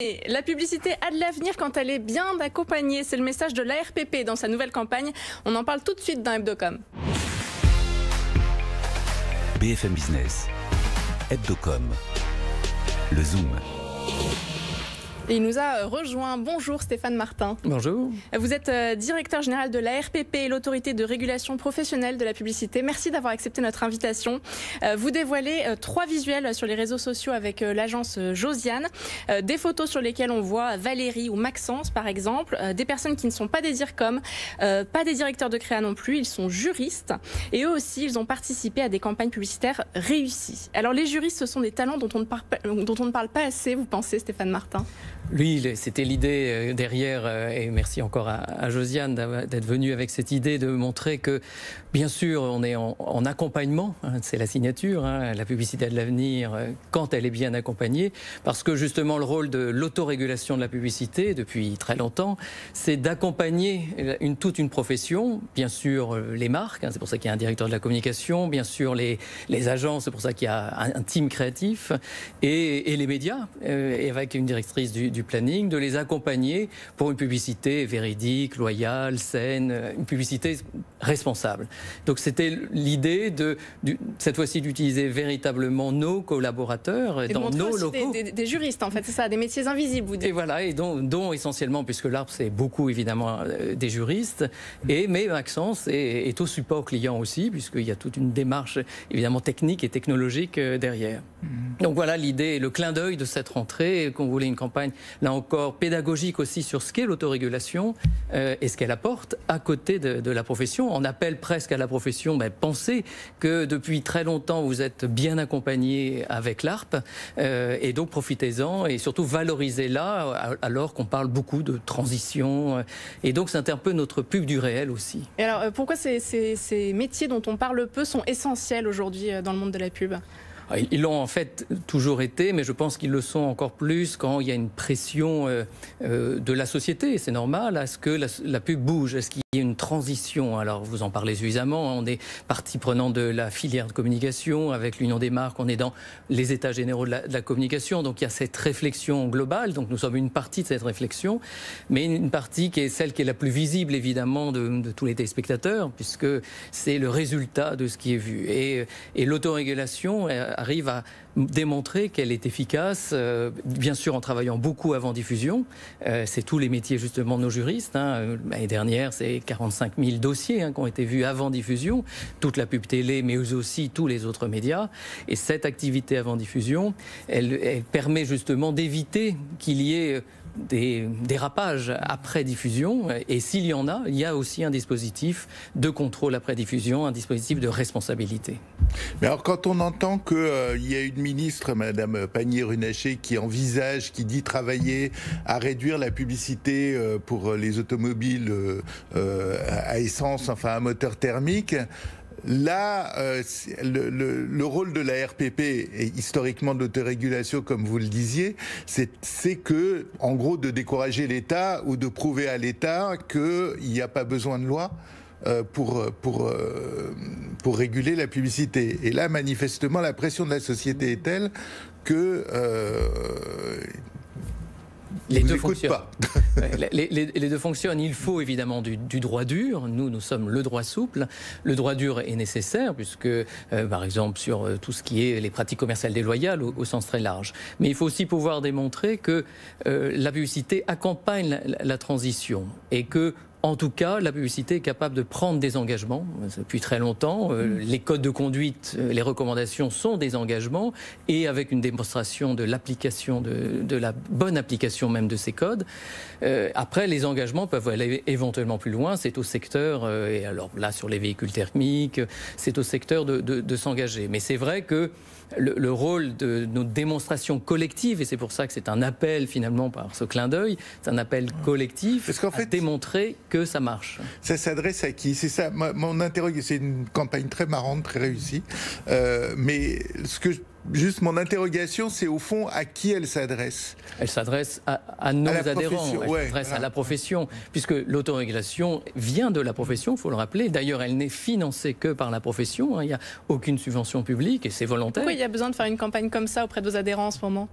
Et la publicité a de l'avenir quand elle est bien accompagnée. C'est le message de l'ARPP dans sa nouvelle campagne. On en parle tout de suite dans Hebdocom. BFM Business, Hebdocom, le Zoom. Et il nous a rejoint. Bonjour Stéphane Martin. Bonjour. Vous êtes directeur général de l'ARPP, l'autorité de régulation professionnelle de la publicité. Merci d'avoir accepté notre invitation. Vous dévoilez 3 visuels sur les réseaux sociaux avec l'agence Josiane. Des photos sur lesquelles on voit Valérie ou Maxence par exemple. Des personnes qui ne sont pas des DIRCOM, pas des directeurs de créa non plus. Ils sont juristes. Et eux aussi, ils ont participé à des campagnes publicitaires réussies. Alors les juristes, ce sont des talents dont on ne parle pas assez, vous pensez Stéphane Martin ? Oui, c'était l'idée derrière, et merci encore à Josiane d'être venue avec cette idée de montrer que, bien sûr, on est en accompagnement, c'est la signature, la publicité a de l'avenir quand elle est bien accompagnée, parce que justement le rôle de l'autorégulation de la publicité, depuis très longtemps, c'est d'accompagner toute une profession, bien sûr les marques, c'est pour ça qu'il y a un directeur de la communication, bien sûr les agences, c'est pour ça qu'il y a un team créatif, et les médias, et avec une directrice du planning, de les accompagner pour une publicité véridique, loyale, saine, une publicité responsable. Donc c'était l'idée cette fois-ci d'utiliser véritablement nos collaborateurs et dans nos locaux. Des juristes en fait, c'est ça, des métiers invisibles vous dites. Et voilà, et dont essentiellement, puisque l'ARPP c'est beaucoup évidemment des juristes, mais Maxence est au support client aussi, puisqu'il y a toute une démarche évidemment technique et technologique derrière. Donc voilà l'idée, le clin d'œil de cette rentrée, qu'on voulait une campagne là encore pédagogique aussi sur ce qu'est l'autorégulation et ce qu'elle apporte à côté de la profession. On appelle presque à la profession, pensez que depuis très longtemps vous êtes bien accompagné avec l'ARPP et donc profitez-en et surtout valorisez-la alors qu'on parle beaucoup de transition et donc c'est un peu notre pub du réel aussi. Et alors pourquoi ces métiers dont on parle peu sont essentiels aujourd'hui dans le monde de la pub ? Ils l'ont en fait toujours été, mais je pense qu'ils le sont encore plus quand il y a une pression de la société. C'est normal à ce que la pub bouge, à ce qu'il y ait une transition. Alors vous en parlez suffisamment, on est partie prenante de la filière de communication, avec l'Union des marques, on est dans les états généraux de la communication, donc il y a cette réflexion globale, donc nous sommes une partie de cette réflexion, mais une partie qui est celle qui est la plus visible évidemment de tous les téléspectateurs, puisque c'est le résultat de ce qui est vu. Et l'autorégulation arrive à démontrer qu'elle est efficace, bien sûr en travaillant beaucoup avant diffusion. C'est tous les métiers justement de nos juristes. L'année dernière, c'est 45 000 dossiers qui ont été vus avant diffusion, toute la pub télé, mais aussi tous les autres médias. Et cette activité avant diffusion, elle permet justement d'éviter qu'il y ait des dérapages après diffusion, et s'il y en a, il y a aussi un dispositif de contrôle après diffusion, un dispositif de responsabilité. Mais alors quand on entend qu'il y a une ministre, Madame Pannier-Runacher, qui envisage, qui dit travailler à réduire la publicité pour les automobiles à essence, enfin à moteur thermique, là, le rôle de la RPP et historiquement de l'autorégulation, comme vous le disiez, c'est que, en gros, de décourager l'État ou de prouver à l'État qu'il n'y a pas besoin de loi pour réguler la publicité. Et là, manifestement, la pression de la société est telle que les deux fonctionnent. Les deux fonctionnent. Il faut évidemment du droit dur. Nous sommes le droit souple. Le droit dur est nécessaire puisque, par exemple, sur tout ce qui est les pratiques commerciales déloyales au sens très large. Mais il faut aussi pouvoir démontrer que la publicité accompagne la transition et que en tout cas, la publicité est capable de prendre des engagements depuis très longtemps. Les codes de conduite, les recommandations sont des engagements et avec une démonstration de l'application, de la bonne application même de ces codes. Après, les engagements peuvent aller éventuellement plus loin. C'est au secteur, et alors là sur les véhicules thermiques, c'est au secteur de s'engager. Mais c'est vrai que le rôle de nos démonstrations collectives, et c'est pour ça que c'est un appel finalement par ce clin d'œil, c'est un appel collectif à démontrer que ça marche. Ça s'adresse à qui? C'est ça, mon interrogation, c'est une campagne très marrante, très réussie, mais ce que Juste mon interrogation, c'est au fond à qui elle s'adresse? Elle s'adresse à nos adhérents, elle s'adresse à la profession, puisque l'autorégulation vient de la profession, il faut le rappeler. D'ailleurs, elle n'est financée que par la profession, il n'y a aucune subvention publique et c'est volontaire. Pourquoi il y a besoin de faire une campagne comme ça auprès de vos adhérents en ce moment?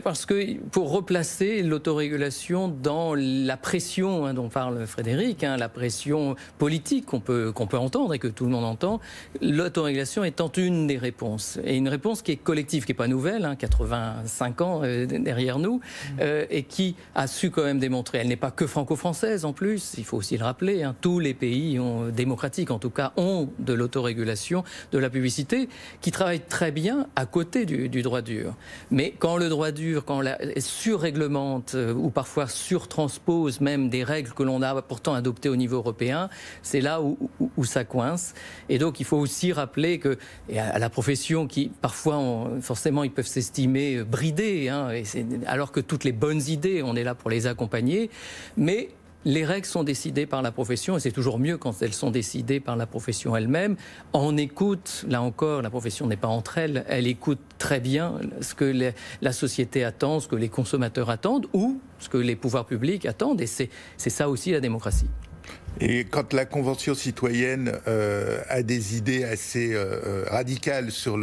Parce que pour replacer l'autorégulation dans la pression dont parle Frédéric, la pression politique qu'on peut entendre et que tout le monde entend, l'autorégulation étant une des réponses. Et une réponse qui est collective, qui n'est pas nouvelle, 85 ans derrière nous, et qui a su quand même démontrer. Elle n'est pas que franco-française en plus, il faut aussi le rappeler. Tous les pays démocratiques, en tout cas, ont de l'autorégulation de la publicité, qui travaille très bien à côté du droit dur. Mais quand le droit dur, quand elle surréglemente ou parfois surtranspose même des règles que l'on a pourtant adoptées au niveau européen, c'est là où ça coince. Et donc il faut aussi rappeler que, et à la profession qui parfois forcément ils peuvent s'estimer bridés, alors que toutes les bonnes idées, on est là pour les accompagner, mais les règles sont décidées par la profession et c'est toujours mieux quand elles sont décidées par la profession elle-même. On écoute, là encore, la profession n'est pas entre elles, elle écoute très bien ce que la société attend, ce que les consommateurs attendent ou ce que les pouvoirs publics attendent et c'est ça aussi la démocratie. Et quand la Convention citoyenne a des idées assez radicales sur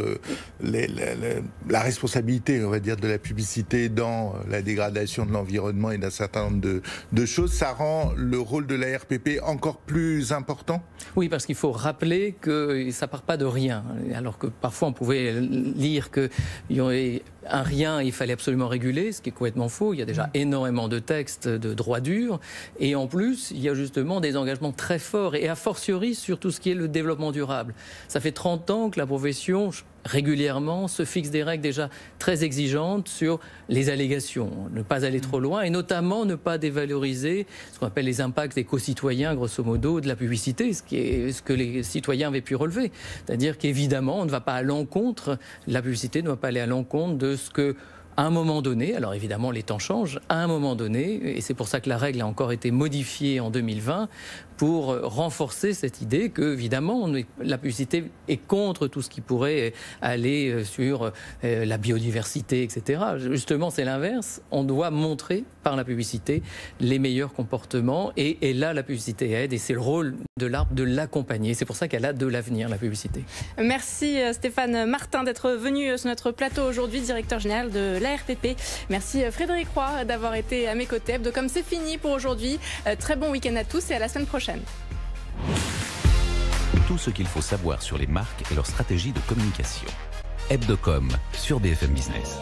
la responsabilité, on va dire, de la publicité dans la dégradation de l'environnement et d'un certain nombre de choses, ça rend le rôle de la RPP encore plus important? Oui, parce qu'il faut rappeler que ça ne part pas de rien. Alors que parfois on pouvait lire qu'il y aurait un rien, il fallait absolument réguler, ce qui est complètement faux. Il y a déjà énormément de textes de droit dur. Et en plus, il y a justement des engagements très forts et a fortiori sur tout ce qui est le développement durable. Ça fait 30 ans que la profession régulièrement se fixe des règles déjà très exigeantes sur les allégations, ne pas aller trop loin et notamment ne pas dévaloriser ce qu'on appelle les impacts éco-citoyens, grosso modo, de la publicité, ce que les citoyens avaient pu relever. C'est-à-dire qu'évidemment, on ne va pas à l'encontre, la publicité ne va pas aller à l'encontre de ce que à un moment donné, alors évidemment les temps changent, à un moment donné, et c'est pour ça que la règle a encore été modifiée en 2020, pour renforcer cette idée que, évidemment, la publicité est contre tout ce qui pourrait aller sur la biodiversité, etc. Justement, c'est l'inverse. On doit montrer par la publicité les meilleurs comportements, et là, la publicité aide, et c'est le rôle de l'arbre de l'accompagner. C'est pour ça qu'elle a de l'avenir, la publicité. Merci Stéphane Martin d'être venu sur notre plateau aujourd'hui, directeur général de l'ARPP. Merci Frédéric Roy d'avoir été à mes côtés. Hebdocom, c'est fini pour aujourd'hui. Très bon week-end à tous et à la semaine prochaine. Tout ce qu'il faut savoir sur les marques et leur stratégie de communication. Hebdocom sur BFM Business.